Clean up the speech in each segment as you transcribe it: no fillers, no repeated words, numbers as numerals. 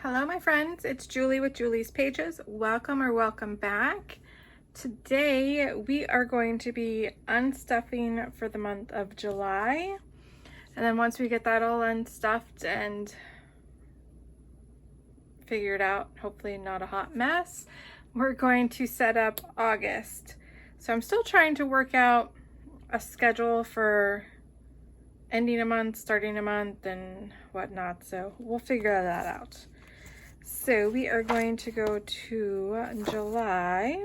Hello my friends, it's Julie with Julie's Pages. Welcome back. Today we are going to be unstuffing for the month of July. And then once we get that all unstuffed and figured out, hopefully not a hot mess, we're going to set up August. So I'm still trying to work out a schedule for ending a month, starting a month, and whatnot. So we'll figure that out. So we are going to go to July.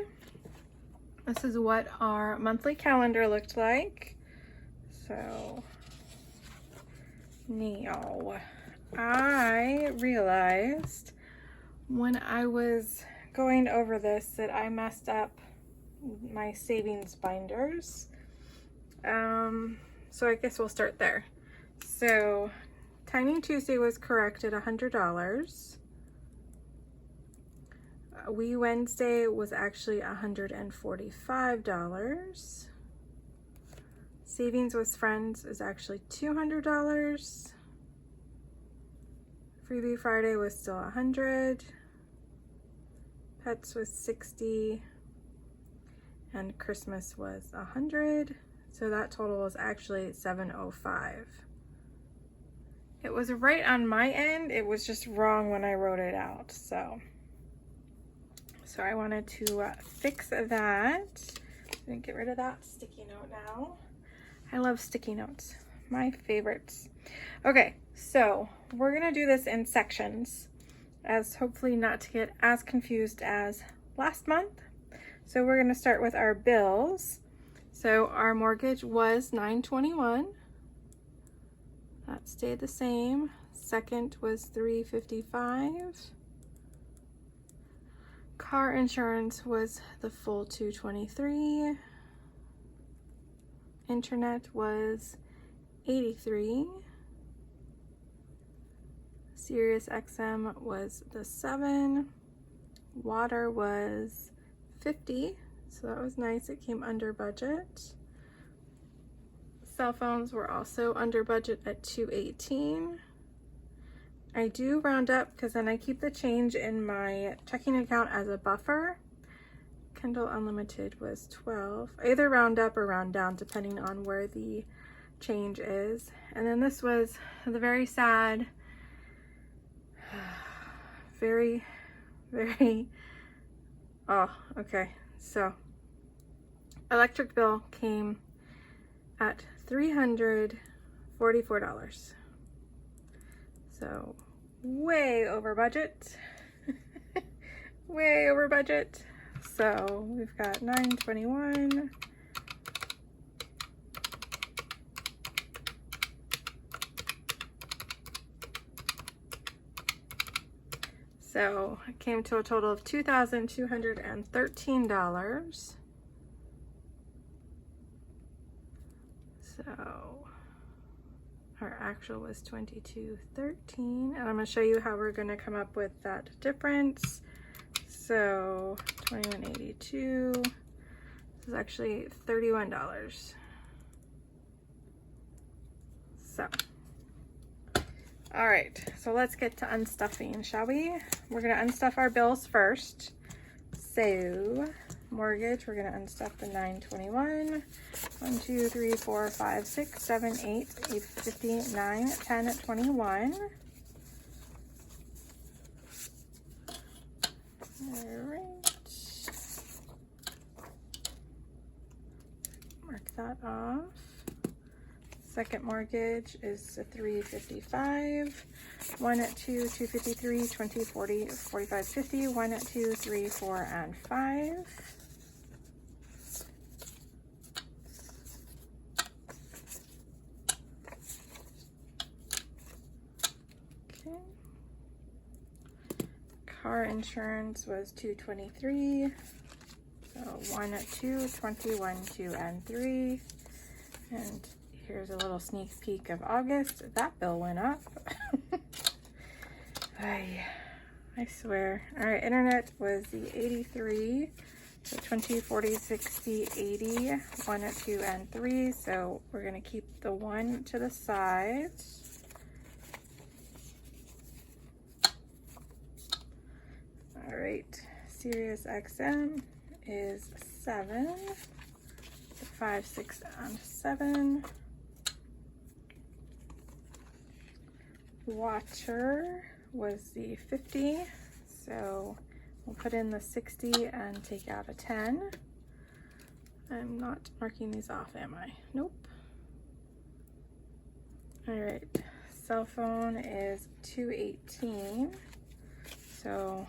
This is what our monthly calendar looked like. So now I realized when I was going over this that I messed up my savings binders. So I guess we'll start there. So Tiny Tuesday was correct at $100. Wee Wednesday was actually $145. Savings with Friends is actually $200. Freebie Friday was still $100. Pets was $60. And Christmas was $100. So that total was actually $705. It was right on my end. It was just wrong when I wrote it out. So I wanted to fix that. I'm gonna get rid of that sticky note now. I love sticky notes, my favorites. Okay, so we're gonna do this in sections, as hopefully not to get as confused as last month. So we're gonna start with our bills. So our mortgage was $921. That stayed the same. Second was $355. Car insurance was the full $223. Internet was $83. Sirius XM was the $7. Water was $50. So that was nice. It came under budget. Cell phones were also under budget at $218. I do round up because then I keep the change in my checking account as a buffer. Kindle Unlimited was $12. I either round up or round down depending on where the change is. And then this was the very sad, very, oh, okay. So electric bill came at $344. So way over budget. Way over budget. So we've got $921. So it came to a total of $2,213. So our actual was $2,213, and I'm going to show you how we're going to come up with that difference. So $21.82. This is actually $31. So, all right. So let's get to unstuffing, shall we? We're going to unstuff our bills first. So mortgage, we're going to unstuff the $921. 1, 2, 3, 4, 5, 6, 7, 8, 8, 50, 9, 10, 21. All right. Mark that off. Second mortgage is a $355. 1, 2, 253, 20, 40, 45, 50. 1, 2, 3, 4, and 5. Car insurance was $223. So 1, 2, 21, 2, and 3. And here's a little sneak peek of August. That bill went up. I swear. All right, internet was the 83. So 20, 40, 60, 80, 1, 2, and 3. So we're going to keep the 1 to the side. All right, Sirius XM is 7, the 5, 6, and 7. Watcher was the 50, so we'll put in the 60 and take out a 10. I'm not marking these off, am I? Nope. All right, cell phone is 218, so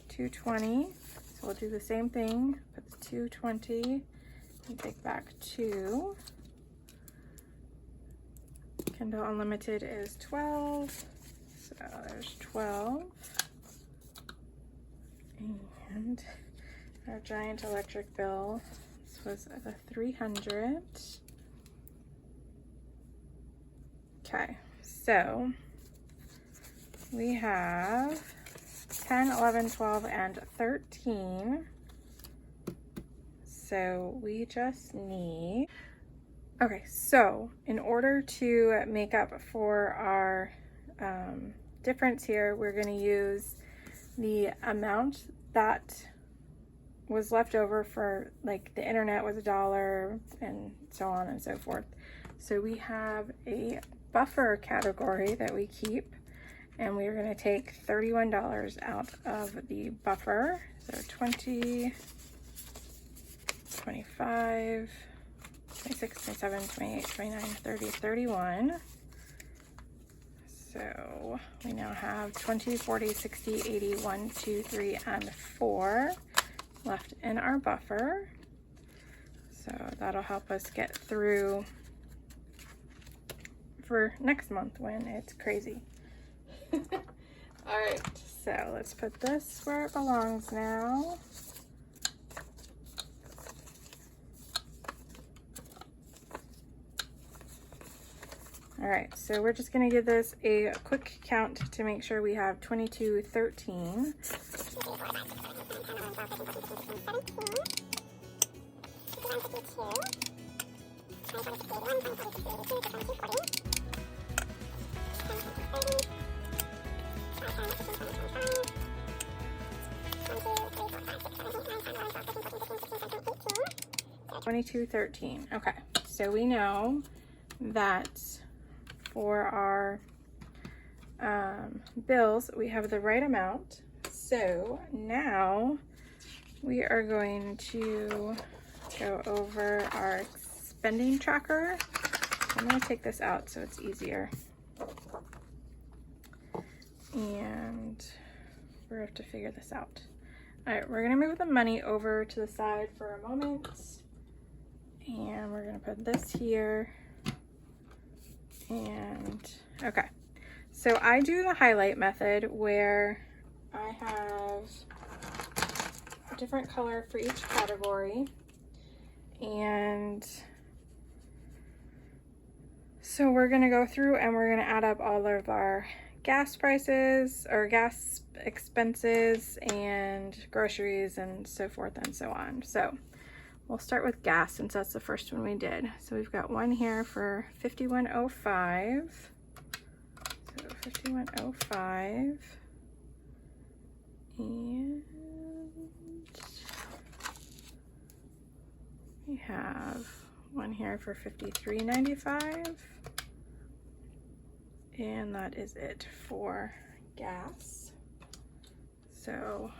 220. So we'll do the same thing, put the 220 and take back 2. Kindle Unlimited is 12, so there's 12. And our giant electric bill, this was the 300. Okay, so we have 10, 11, 12, and 13. So we just need, okay, so in order to make up for our difference here, we're going to use the amount that was left over for, like, the internet was $1 and so on and so forth. So we have a buffer category that we keep, and we're going to take $31 out of the buffer. So 20, 25, 26, 27, 28, 29, 30, 31. So we now have 20, 40, 60, 80, 1, 2, 3, and 4 left in our buffer. So that'll help us get through for next month when it's crazy. All right, so let's put this where it belongs now. All right, so we're just gonna give this a quick count to make sure we have 2213. $22.13. Okay, so we know that for our bills we have the right amount. So now we are going to go over our spending tracker. I'm going to take this out so it's easier. And we're going to have to figure this out. All right, we're going to move the money over to the side for a moment. And we're going to put this here. And okay, so I do the highlight method where I have a different color for each category. And so we're going to go through and we're going to add up all of our gas prices or gas expenses and groceries and so forth and so on. So we'll start with gas since that's the first one we did. So we've got one here for $51.05. So $51.05. And we have one here for $53.95. And that is it for gas. So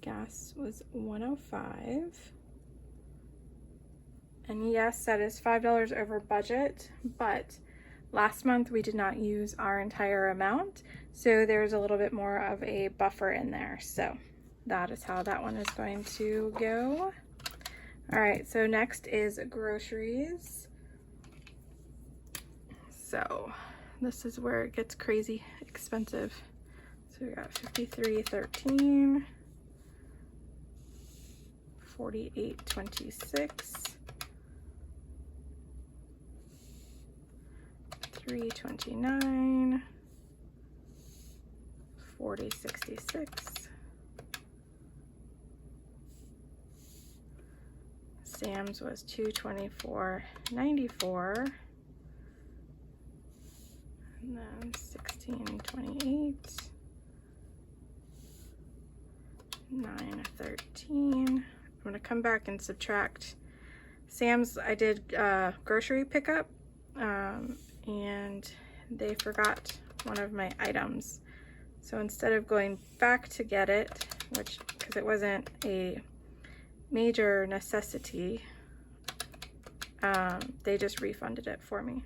gas was $105. And yes, that is $5 over budget, but last month we did not use our entire amount, so there's a little bit more of a buffer in there. So that is how that one is going to go. All right, so next is groceries. So this is where it gets crazy expensive. So we got $53.13, $48.26, $3.29, $40.66. Sam's was $224.94. And then $16.28, 913. I'm gonna come back and subtract. Sam's, I did grocery pickup, and they forgot one of my items. So instead of going back to get it, which, because it wasn't a major necessity, they just refunded it for me.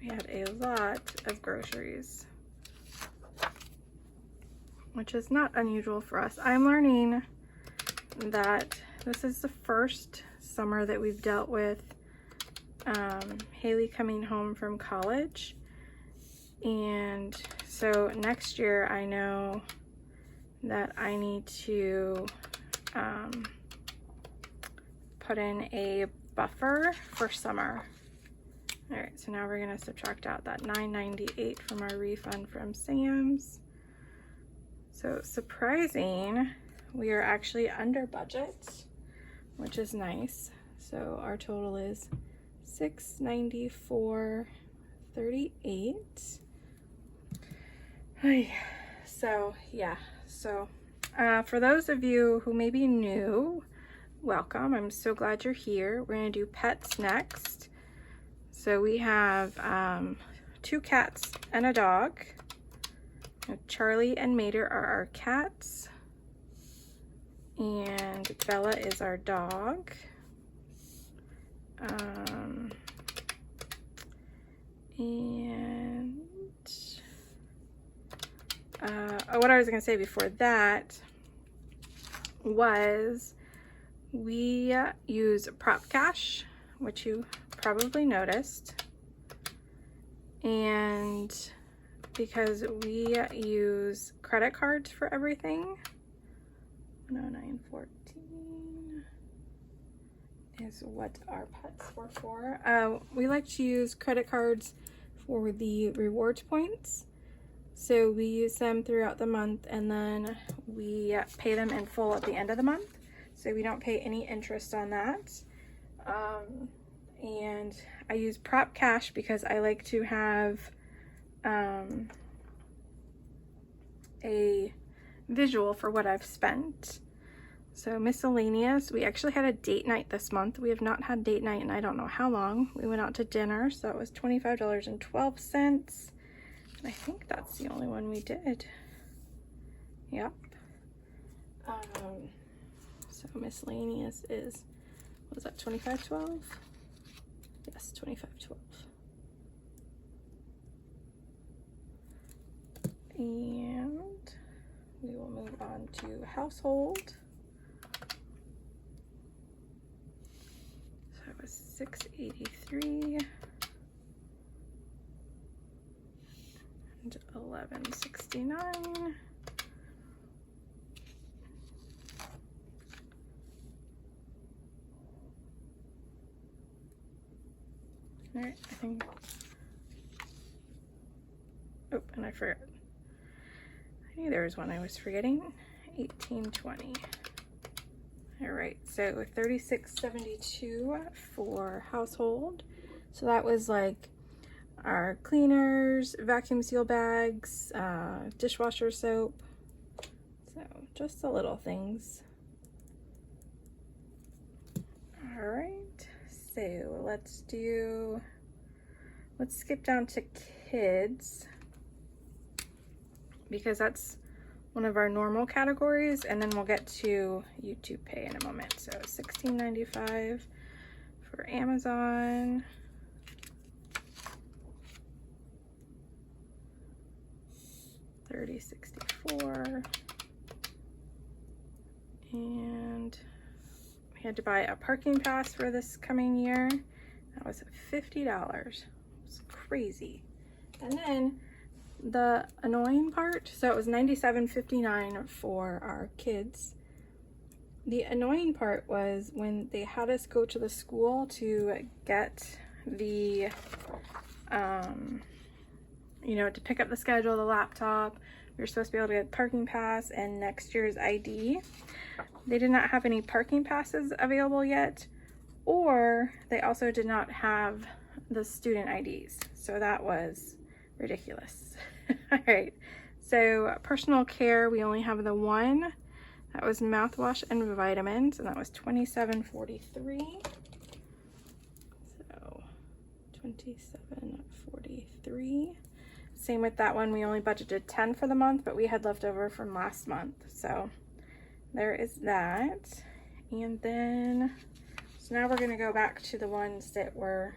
We had a lot of groceries, which is not unusual for us. I'm learning that this is the first summer that we've dealt with Haley coming home from college. And so next year I know that I need to put in a buffer for summer. All right, so now we're gonna subtract out that $9.98 from our refund from Sam's. So surprising, we are actually under budget, which is nice. So our total is $694.38. So yeah, so for those of you who may be new, welcome. I'm so glad you're here. We're gonna do pets next. So we have 2 cats and a dog. Charlie and Mater are our cats, and Bella is our dog. What I was gonna say before that was we use Prop Cash, which you probably noticed, and because we use credit cards for everything, 109.14 is what our pets were for. We like to use credit cards for the rewards points. So we use them throughout the month, and then we pay them in full at the end of the month. So we don't pay any interest on that. And I use Prop Cash because I like to have a visual for what I've spent. So miscellaneous, we actually had a date night this month. We have not had date night in I don't know how long. We went out to dinner, so that was $25.12. I think that's the only one we did. Yep. So miscellaneous is, what was that, $25.12? Yes, $25.12. And we will move on to household. So it was $6.83. And $11.69. All right, I think. Oh, and I forgot. I knew there was one I was forgetting. $18.20. All right, so $36.72 for household. So that was like our cleaners, vacuum seal bags, dishwasher soap. So just the little things. All right, so let's skip down to kids, because that's one of our normal categories, and then we'll get to YouTube Pay in a moment. So $16.95 for Amazon. $30.64, and we had to buy a parking pass for this coming year. That was $50. It's crazy. And then the annoying part, so it was $97.59 for our kids. The annoying part was when they had us go to the school to get the to pick up the schedule, the laptop. We were supposed to be able to get a parking pass and next year's ID. They did not have any parking passes available yet, or they also did not have the student IDs. So that was ridiculous. All right, So personal care, we only have the one. That was mouthwash and vitamins, and that was $27.43. So $27.43. Same with that one. We only budgeted $10 for the month, but we had leftover from last month. So there is that. And then, so now we're going to go back to the ones that were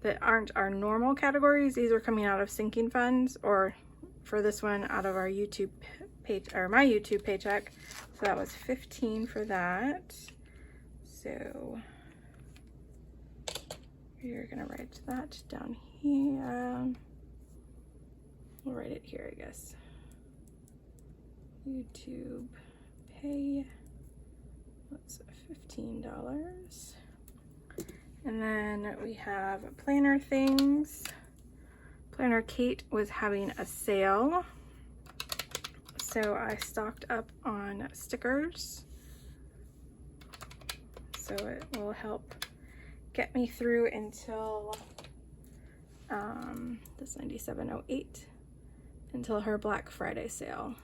that aren't our normal categories. These are coming out of sinking funds, or for this one out of our YouTube page, or my YouTube paycheck. So that was $15 for that. So we're gonna write that down here. We'll write it here, I guess. YouTube pay, that's $15. And then we have planner things. Planner Kate was having a sale, so I stocked up on stickers. So it will help get me through until this $97.08 until her Black Friday sale.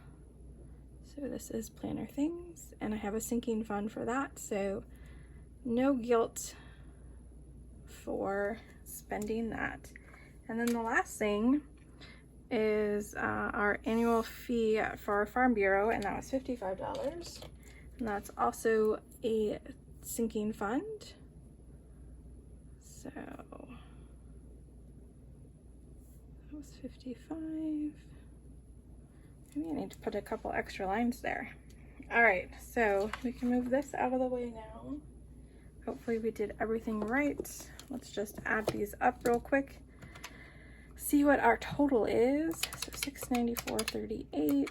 So this is planner things, and I have a sinking fund for that, so no guilt for spending that. And then the last thing is our annual fee for our Farm Bureau, and that was $55. And that's also a sinking fund. So that was $55. Maybe I need to put a couple extra lines there. All right, so we can move this out of the way now. Hopefully we did everything right. Let's just add these up real quick. See what our total is. So $694.38,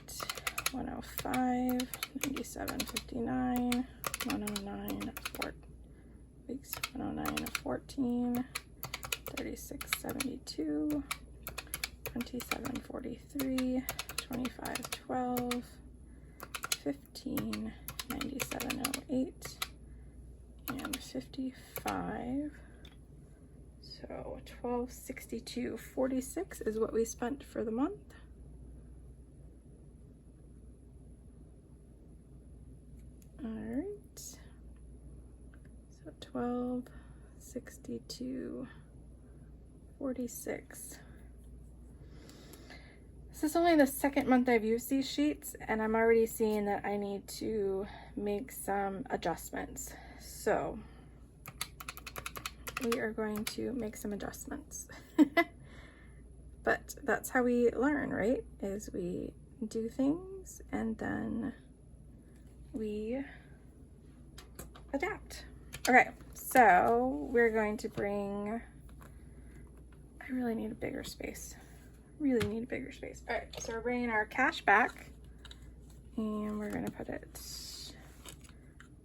$105, $97.59, $109.14, $36.72, $27.43, $25.12, $15, $97.08, and $55. So $1262.46 is what we spent for the month. All right. So $1262.46. This is only the second month I've used these sheets, and I'm already seeing that I need to make some adjustments. So we are going to make some adjustments. But that's how we learn, right? Is we do things and then we adapt. Okay, so we're going to bring, I really need a bigger space. Really need a bigger space. All right, so we're bringing our cash back, and we're gonna put it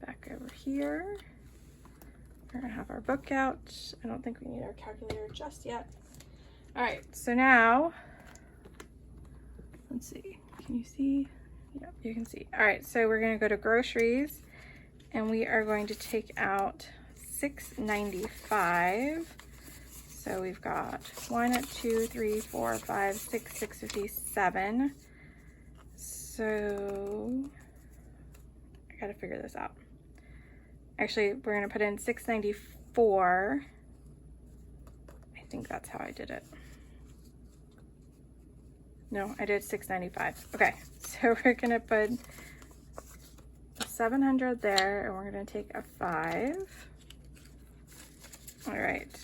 back over here. We're gonna have our book out. I don't think we need our calculator just yet. All right, so now, let's see, can you see? Yep, you can see. All right, so we're gonna go to groceries, and we are going to take out $6.95. So we've got 1, 2, 3, 4, 5, 6, $6.57. So I gotta figure this out. Actually, we're gonna put in $6.94. I think that's how I did it. No, I did $6.95. Okay, so we're gonna put a 700 there, and we're gonna take a 5. All right.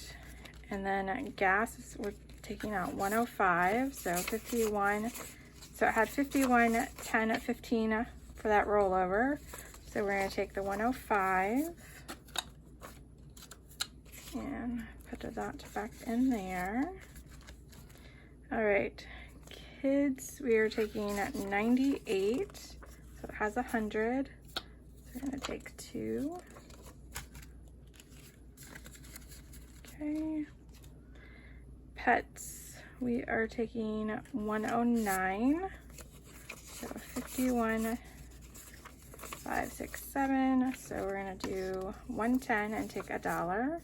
And then gas, we're taking out 105, so 51. So it had 51, 10, 15 for that rollover. So we're gonna take the 105 and put that back in there. All right, kids, we are taking 98, so it has 100. So we're gonna take 2. Okay. Pets, we are taking 109, so 51, 5, 6, 7. So we're gonna do 110 and take $1.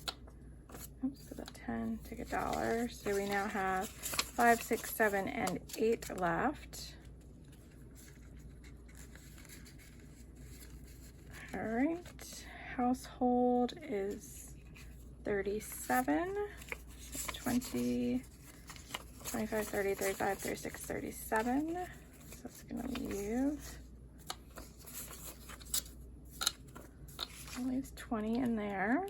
Oops, put a 10, take $1. So we now have 5, 6, 7, and 8 left. All right, household is 37, so 20, 25, 30, 35, 36, 37. So it's gonna leaves 20 in there.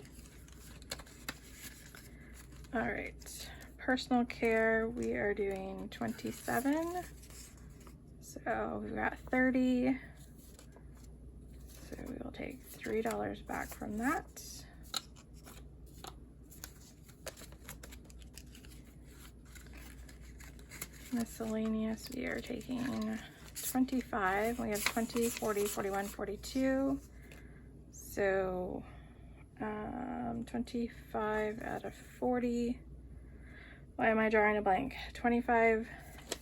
All right, personal care, we are doing 27. So we've got 30. So we will take $3 back from that. Miscellaneous, we are taking 25. We have 20, 40, 41, 42. So 25 out of 40. Why am I drawing a blank? 25,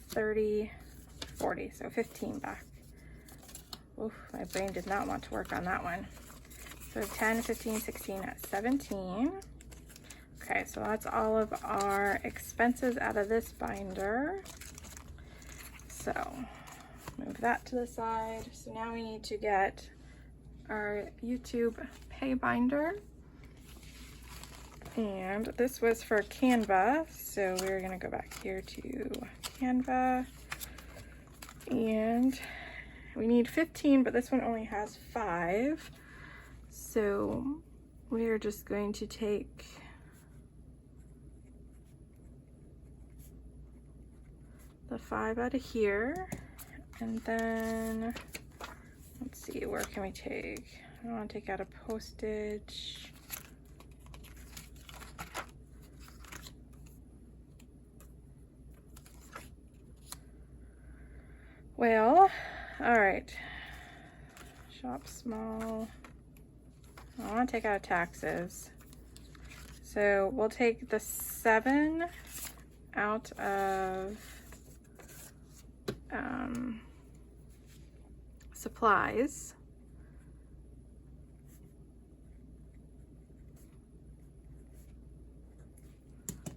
30, 40. So 15 back. Oof, my brain did not want to work on that one. So 10, 15, 16, 17. Okay, so that's all of our expenses out of this binder. So move that to the side. So now we need to get our YouTube pay binder. And this was for Canva. So we're gonna go back here to Canva. And we need 15, but this one only has 5. So we're just going to take the 5 out of here. And then, let's see, where can we take? I don't want to take out a postage. Well, all right, shop small. I want to take out taxes. So we'll take the 7 out of supplies.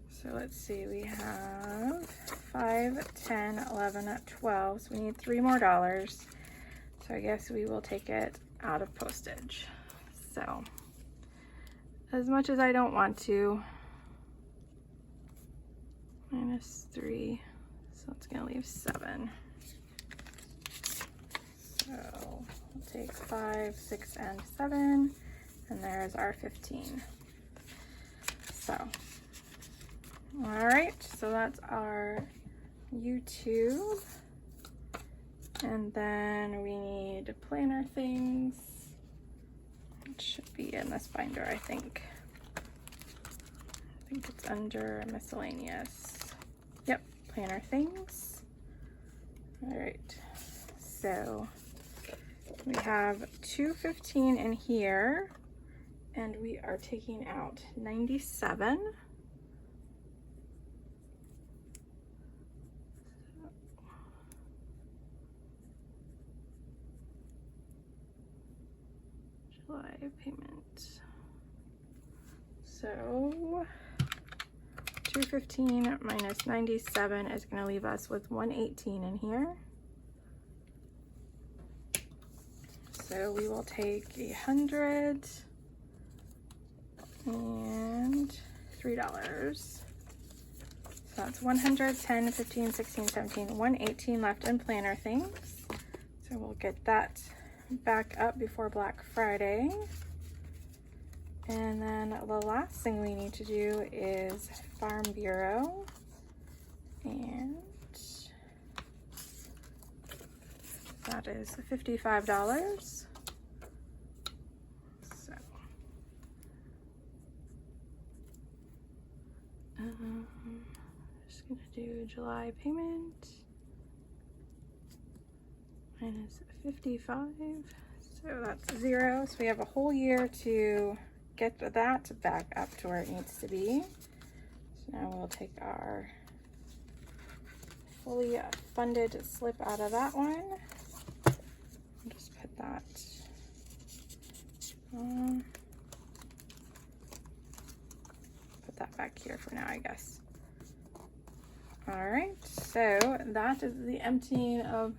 So let's see, we have 5, 10, 11, 12. So we need $3 more. So I guess we will take it out of postage. So as much as I don't want to, -3, so it's gonna leave 7. So we'll take 5, 6, and 7, and there's our 15. So, all right, so that's our YouTube. And then we need planner things. It should be in this binder, I think. I think it's under miscellaneous. Yep, planner things. All right, so we have 215 in here, and we are taking out 97. July payment. So 215 minus 97 is going to leave us with 118 in here. So we will take 100 and $3. So that's 110, 15, 16, 17, 118 left in planner things. So we'll get that back up before Black Friday. And then the last thing we need to do is Farm Bureau. And that is $55. So just gonna do July payment minus 55. So that's 0. So we have a whole year to get that back up to where it needs to be. So now we'll take our fully funded slip out of that one. I'll just put that back here for now, I guess. All right, so that is the emptying of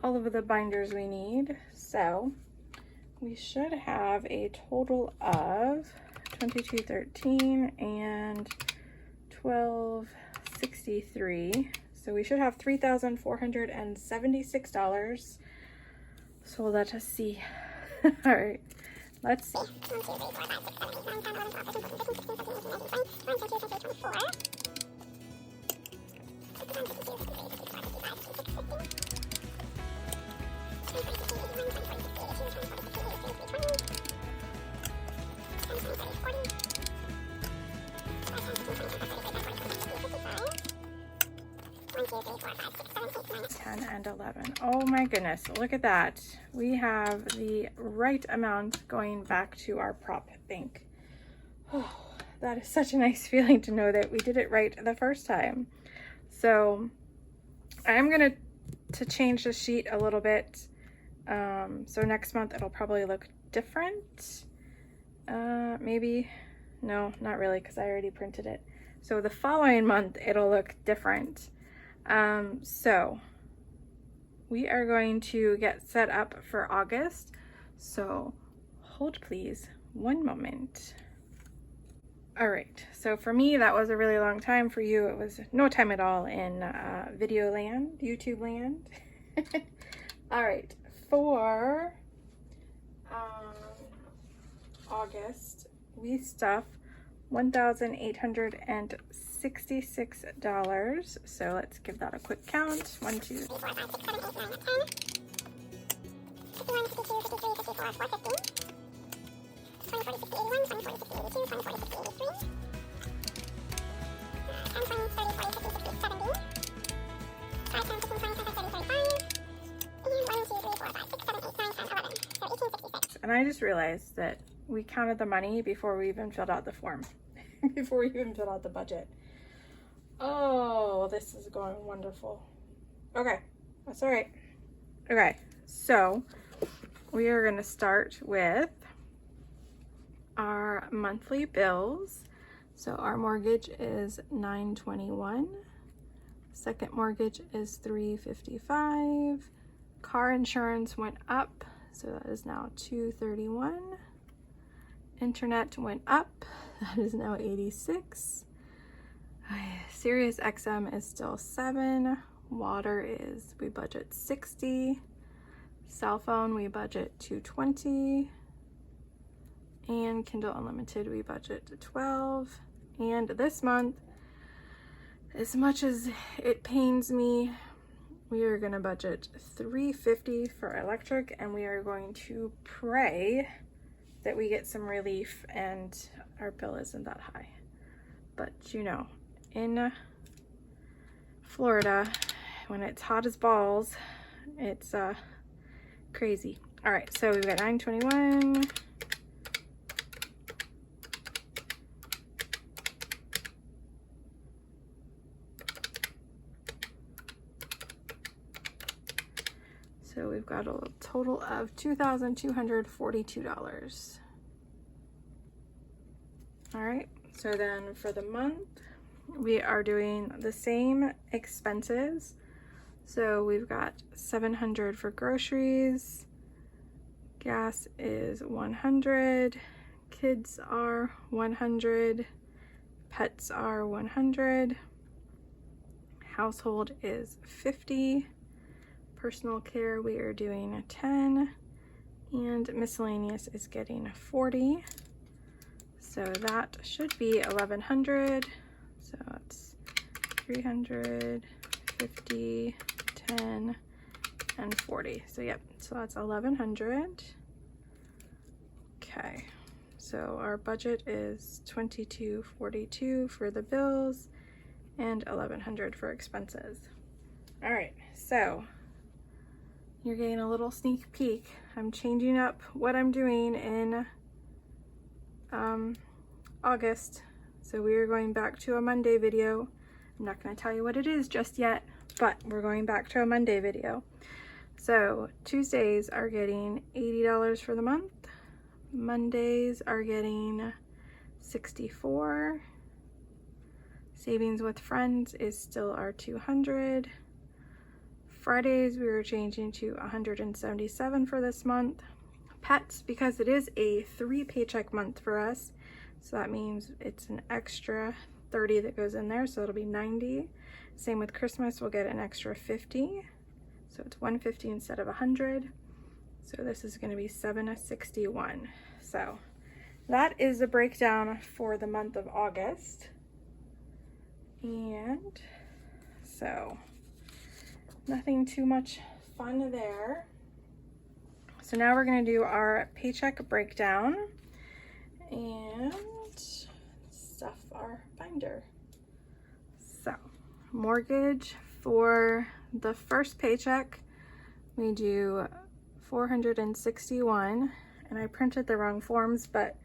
all of the binders we need. So we should have a total of $22.13 and $12.63. So we should have $3,476. So let us see. All right, let's see. And 11. Oh my goodness, look at that. We have the right amount going back to our prop bank. Oh, that is such a nice feeling to know that we did it right the first time. So I'm gonna change the sheet a little bit. So next month it'll probably look different. Maybe, no, not really, because I already printed it. So the following month it'll look different. So we are going to get set up for August. So hold please one moment. All right, so for me, that was a really long time. For you, it was no time at all in video land, YouTube land. All right, for August, we stuff $1,866. So let's give that a quick count. 1, 2, 3, 4, 5, 6, 7, 8, 9, 10. 51, 52, 53, 54, 450. 20, 40, 60, 81, 20, 40, 60, 82, 20, 40, 60, 83. 10, 20, 30, 40, 50, 60, 70. 5, 10, 15, 20, 25, 30, 35. And 1, 2, 3, 4, 5, 6, 7, 8, 9, 10, 11. So 1866. And I just realized that we counted the money before we even filled out the form. Before we even filled out the budget. Oh, this is going wonderful. Okay, that's all right. Okay, so we are going to start with our monthly bills. So our mortgage is $921. Second mortgage is $355. Car insurance went up, so that is now $231. Internet went up, that is now $86. Sirius XM is still $7. Water is, we budget $60. Cell phone, we budget $220. And Kindle Unlimited, we budget $12. And this month, as much as it pains me, we are gonna budget $350 for electric, and we are going to pray that we get some relief and our bill isn't that high. But you know, in Florida, when it's hot as balls, it's crazy. All right, so we've got $921. So we've got a total of $2,242. All right, so then for the month, we are doing the same expenses. So we've got $700 for groceries, gas is $100, kids are $100, pets are $100, household is $50. Personal care, we are doing $10, and miscellaneous is getting $40. So that should be $1,100. So it's 300, 50, 10, and 40. So yep, so that's $1,100. Okay, so our budget is $2,242 for the bills and $1,100 for expenses. All right, so you're getting a little sneak peek. I'm changing up what I'm doing in August. So we are going back to a Monday video. I'm not going to tell you what it is just yet, but we're going back to a Monday video. So Tuesdays are getting $80 for the month. Mondays are getting $64. Savings with friends is still our 200. Fridays we were changing to 177 for this month. Pets, because it is a 3 paycheck month for us, so that means it's an extra 30 that goes in there, so it'll be 90. Same with Christmas, we'll get an extra 50, so it's 150 instead of 100. So this is going to be 761. So that is the breakdown for the month of August. And so nothing too much fun there. So now we're going to do our paycheck breakdown and stuff our binder. So mortgage for the first paycheck, we do 461, and I printed the wrong forms, but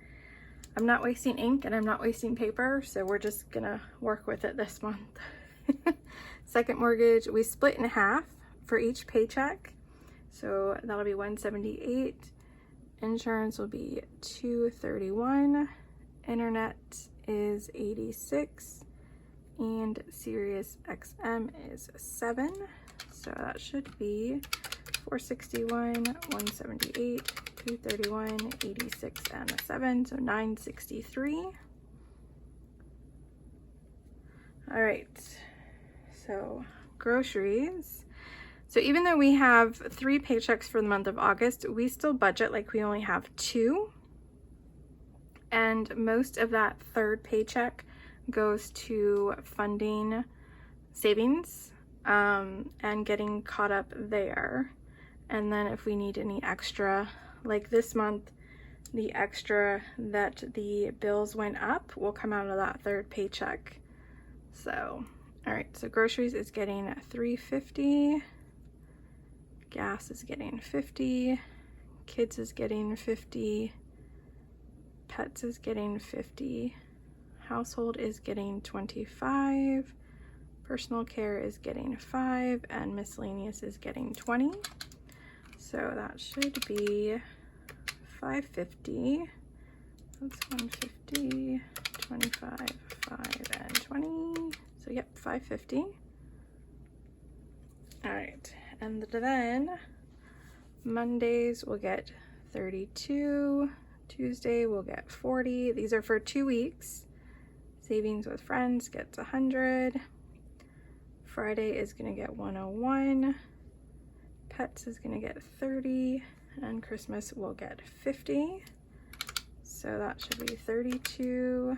I'm not wasting ink and I'm not wasting paper, so we're just gonna work with it this month. Second mortgage, we split in half for each paycheck, so that'll be 178. Insurance will be 231. Internet is 86, and Sirius XM is 7. So that should be 461, 178, 231, 86, and 7, so 963. All right, so groceries. So even though we have 3 paychecks for the month of August, we still budget like we only have 2. And most of that third paycheck goes to funding savings and getting caught up there. And then if we need any extra, like this month, the extra that the bills went up will come out of that third paycheck. So, all right, so groceries is getting 350. Gas is getting 50, kids is getting 50, pets is getting 50, household is getting 25, personal care is getting 5, and miscellaneous is getting 20. So that should be 550. That's 150, 25, 5, and 20. So yep, 550. All right. And then Mondays we'll get 32, Tuesday we'll get 40. These are for 2 weeks. Savings with friends gets 100. Friday is gonna get 101. Pets is gonna get 30, and Christmas will get 50. So that should be 32,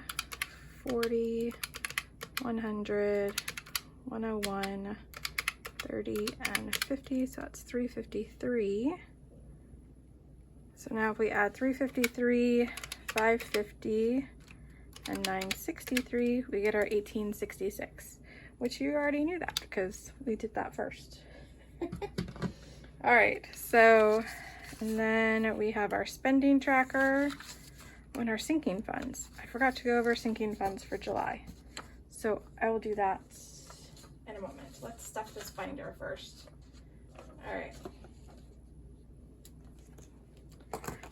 40, 100, 101, 30, and 50, so that's 353. So now if we add 353, 550, and 963, we get our 1866, which you already knew that because we did that first. All right, so, and then we have our spending tracker and our sinking funds. I forgot to go over sinking funds for July, so I will do that in a moment. Let's stuff this binder first. All right.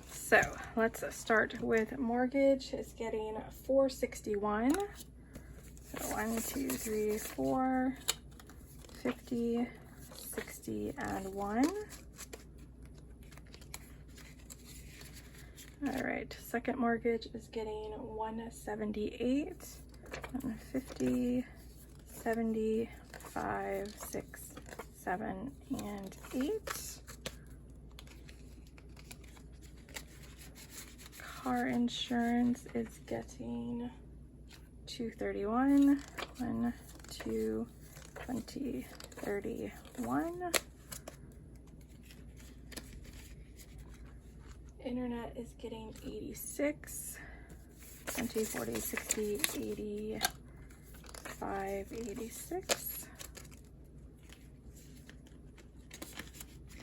So let's start with mortgage. It's getting 461. So 1, 2, 3, 4, 50, 60, and 1. All right. Second mortgage is getting 178, 150, 70, 5, 6, 7, and 8. Car insurance is getting 231, 1, 2, 20, 31. Internet is getting 86, 20, 40, 60, 80, 5, 86.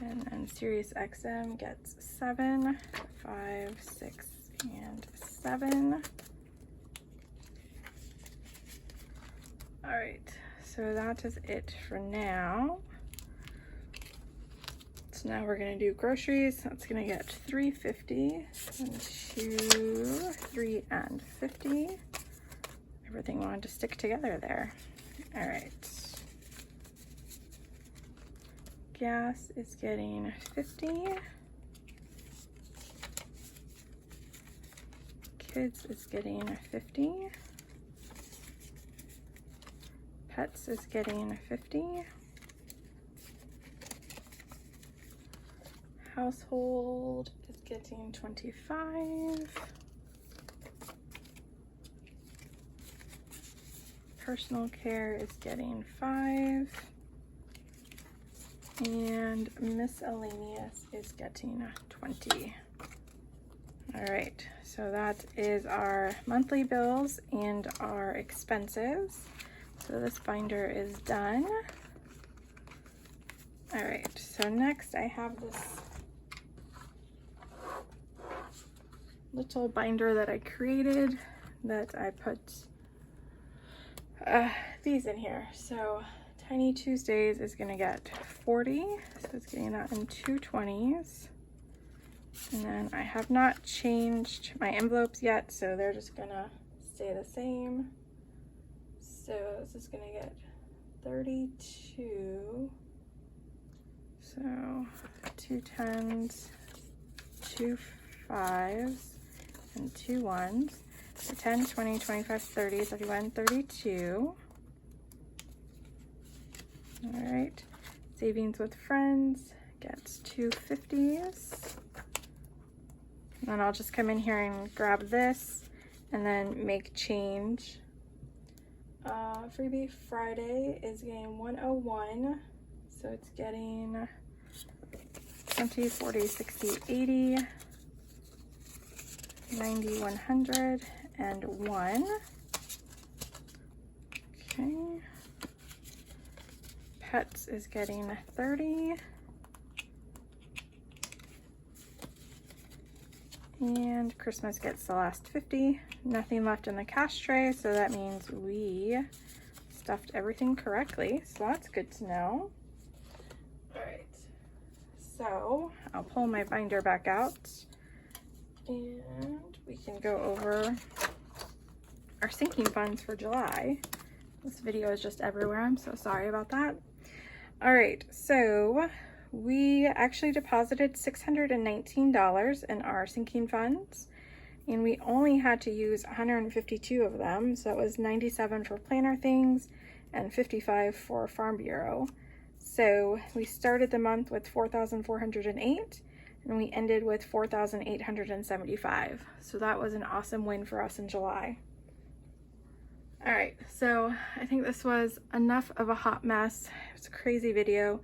And Sirius XM gets 7, 5, 6, and 7. All right, so that is it for now. So now we're gonna do groceries. That's gonna get 350, 1, 2, 3, and 50. Everything wanted to stick together there. All right. Gas is getting 50. Kids is getting 50. Pets is getting 50. Household is getting 25. Personal care is getting 5. And miscellaneous is getting 20. All right, so that is our monthly bills and our expenses. So this binder is done. All right, so next I have this little binder that I created that I put these in here. So Tiny Tuesdays is gonna get 40, so it's getting that in 220s. And then I have not changed my envelopes yet, so they're just gonna stay the same. So this is gonna get 32. So 2 10s, 2 5s, and 2 1s. So 10, 20, 25, 30, 31, 32. All right, savings with friends gets 2 50s. And then I'll just come in here and grab this and then make change. Freebie Friday is getting 101. So it's getting 20, 40, 60, 80, 90, 100, and 1. Okay. Pets is getting 30. And Christmas gets the last 50. Nothing left in the cash tray, so that means we stuffed everything correctly. So that's good to know. All right, so I'll pull my binder back out and we can go over our sinking funds for July. This video is just everywhere. I'm so sorry about that. All right, so we actually deposited $619 in our sinking funds, and we only had to use 152 of them. So it was 97 for planner things and 55 for Farm Bureau. So we started the month with 4,408 and we ended with 4,875. So that was an awesome win for us in July. All right, so I think this was enough of a hot mess. It was a crazy video.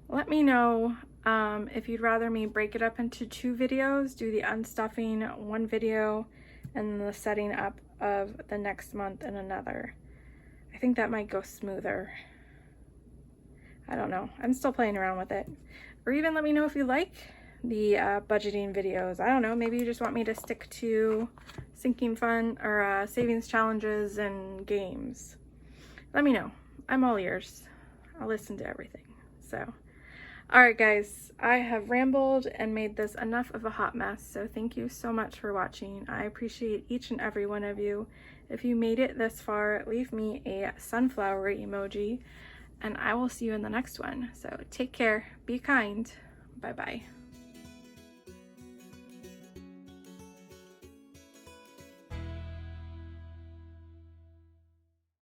Let me know if you'd rather me break it up into 2 videos, do the unstuffing one video and the setting up of the next month in another. I think that might go smoother. I don't know. I'm still playing around with it. Or even let me know if you like the budgeting videos. I don't know. Maybe you just want me to stick to sinking fund or savings challenges and games. Let me know. I'm all ears. I'll listen to everything. So, all right, guys. I have rambled and made this enough of a hot mess. So thank you so much for watching. I appreciate each and every one of you. If you made it this far, leave me a sunflower emoji, and I will see you in the next one. So take care, be kind, bye-bye.